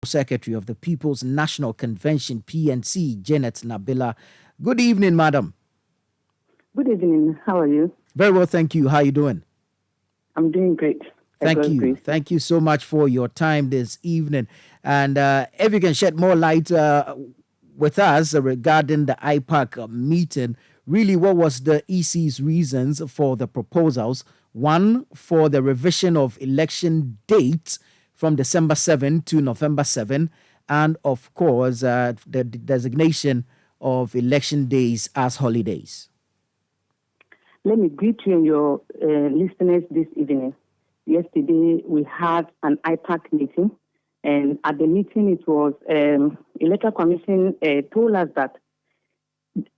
Secretary of the People's National Convention, PNC, Janet Nabila. Good evening, madam. Good evening. How are you? Very well, thank you. How are you doing? I'm doing great. Thank you. Thank you so much for your time this evening. And if you can shed more light with us regarding the IPAC meeting, really, what was the EC's reasons for the proposals? One, for the revision of election dates from December 7 to November 7, and of course, the designation of election days as holidays. Let me greet you and your listeners this evening. Yesterday, we had an IPAC meeting, and at the meeting, it was Electoral Commission told us that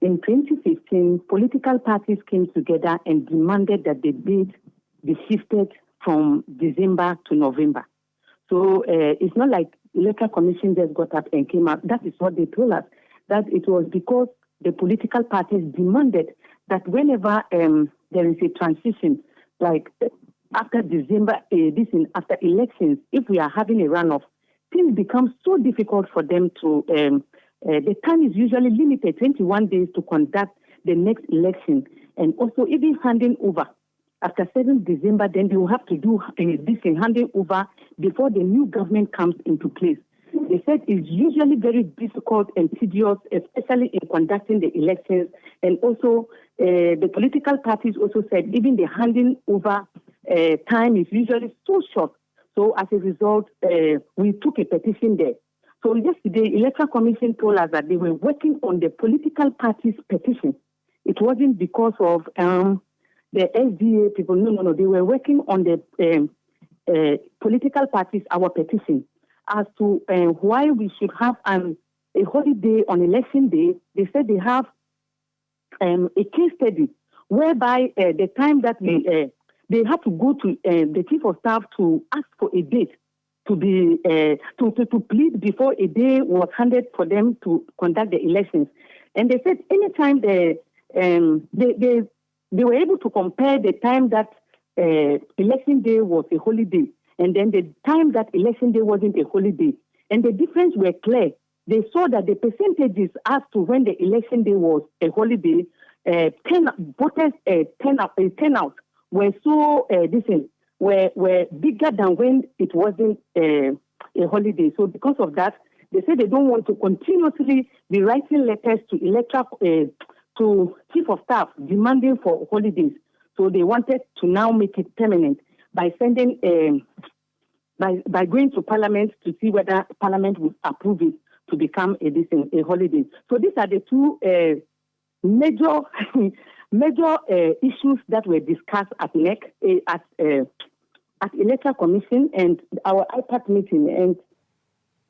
in 2015, political parties came together and demanded that the date be shifted from December to November. So it's not like Electoral Commission just got up and came out. That is what they told us, that it was because the political parties demanded that whenever there is a transition, like after December, after elections, if we are having a runoff, things become so difficult for them to, the time is usually limited, 21 days to conduct the next election. And also even handing over. After 7th December, then they will have to do this in handing over before the new government comes into place. They said it's usually very difficult and tedious, especially in conducting the elections. And also, the political parties also said even the handing over time is usually so short. So as a result, we took a petition there. So yesterday, Electoral Commission told us that they were working on the political parties' petition. It wasn't because of the SDA people. No. They were working on the political parties, our petition, as to why we should have a holiday on election day. They said they have a case study whereby the time that they have to go to the chief of staff to ask for a date to be to plead before a day was handed for them to conduct the elections. And they said anytime they were able to compare the time that election day was a holiday and then the time that election day wasn't a holiday. And the difference were clear. They saw that the percentages as to when the election day was a holiday, voters turnout were so were bigger than when it wasn't a holiday. So because of that, they said they don't want to continuously be writing letters to to chief of staff demanding for holidays. So they wanted to now make it permanent by sending by going to Parliament to see whether Parliament would approve it to become a holiday. So these are the two major issues that were discussed at NEC at Electoral Commission and our IPAC meeting. And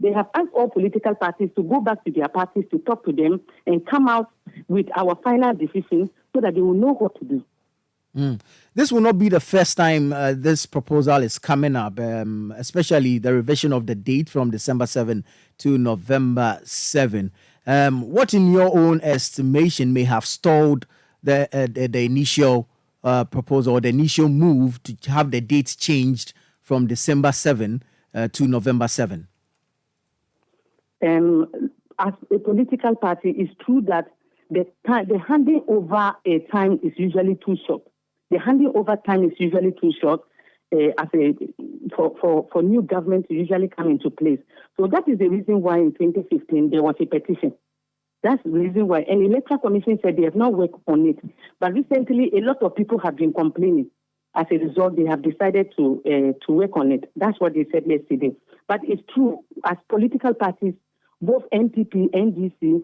they have asked all political parties to go back to their parties to talk to them and come out with our final decision so that they will know what to do. This will not be the first time this proposal is coming up, especially the revision of the date from December 7 to November 7. What, in your own estimation, may have stalled the initial proposal or the initial move to have the dates changed from December 7 to November 7? As a political party, it's true that the handing over a time is usually too short. The handing over time is usually too short for new government to usually come into place. So that is the reason why in 2015 there was a petition. That's the reason why. And the Electoral Commission said they have not worked on it. But recently, a lot of people have been complaining. As a result, they have decided to work on it. That's what they said yesterday. But it's true, as political parties, both NPP, NDC,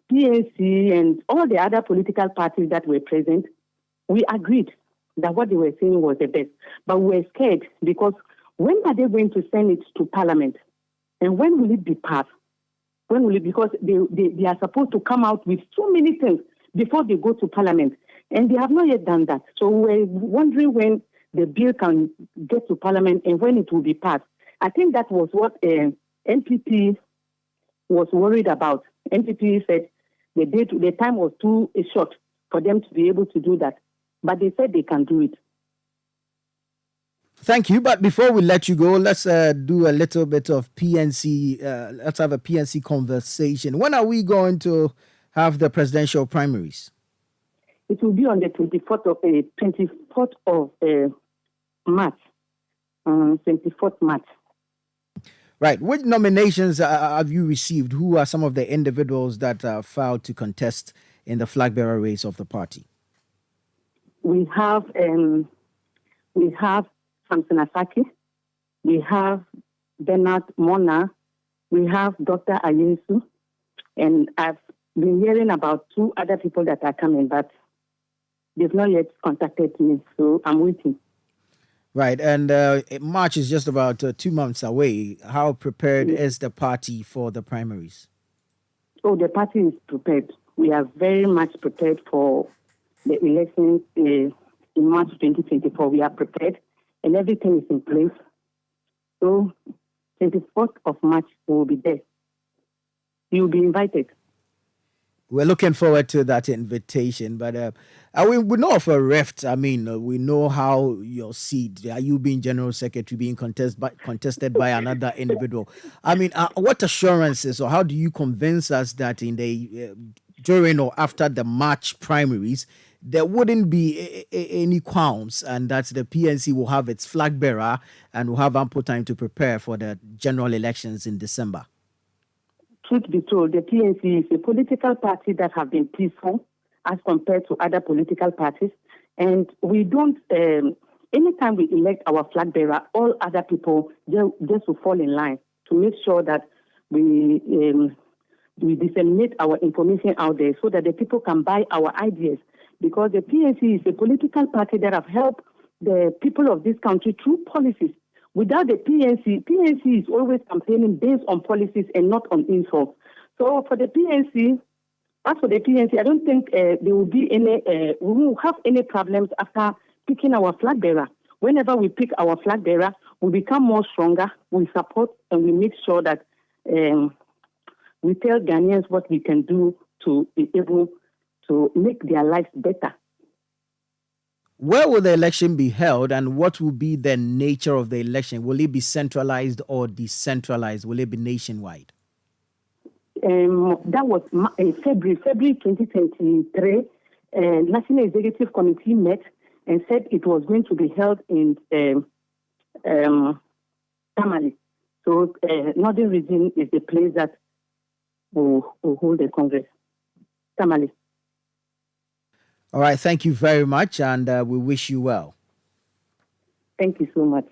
PNC, and all the other political parties that were present, we agreed that what they were saying was the best. But we were scared because when are they going to send it to Parliament? And when will it be passed? When will it? Because they are supposed to come out with so many things before they go to Parliament. And they have not yet done that. So we're wondering when the bill can get to Parliament and when it will be passed. I think that was what NPP was worried about. NPP said the time was too short for them to be able to do that. But they said they can do it. Thank you. But before we let you go, let's do a little bit of PNC. Let's have a PNC conversation. When are we going to have the presidential primaries? It will be on the 24th of March. 24th March. Right. Which nominations have you received? Who are some of the individuals that filed to contest in the flag bearer race of the party? We have Samson Asaki, we have Bernard Mona, we have Dr. Ayensu, and I've been hearing about 2 other people that are coming, but they've not yet contacted me, so I'm waiting. Right, and March is just about 2 months away. How prepared is the party for the primaries? Oh, the party is prepared. We are very much prepared for the elections in March 2024. We are prepared, and everything is in place. So, 24th of March, we will be there. You will be invited. We're looking forward to that invitation, but we know of a rift. I mean, we know how your seat, you being General Secretary, being contested by another individual. I mean, what assurances or how do you convince us that in the during or after the March primaries, there wouldn't be any qualms and that the PNC will have its flag bearer and will have ample time to prepare for the general elections in December? Truth be told, the PNC is a political party that have been peaceful as compared to other political parties. And we don't, anytime we elect our flag bearer, all other people just will fall in line to make sure that we disseminate our information out there so that the people can buy our ideas. Because the PNC is a political party that have helped the people of this country through policies. Without the PNC is always campaigning based on policies and not on insults. So for the PNC, I don't think there will be any, we won't have any problems after picking our flag bearer. Whenever we pick our flag bearer, we become more stronger, we support, and we make sure that we tell Ghanaians what we can do to be able to make their lives better. Where will the election be held and what will be the nature of the election? Will it be centralized or decentralized? Will it be nationwide? That was February 2023. National Executive Committee met and said it was going to be held in Tamale. So Northern Region is the place that will hold the Congress. Tamale. All right. Thank you very much, and we wish you well. Thank you so much.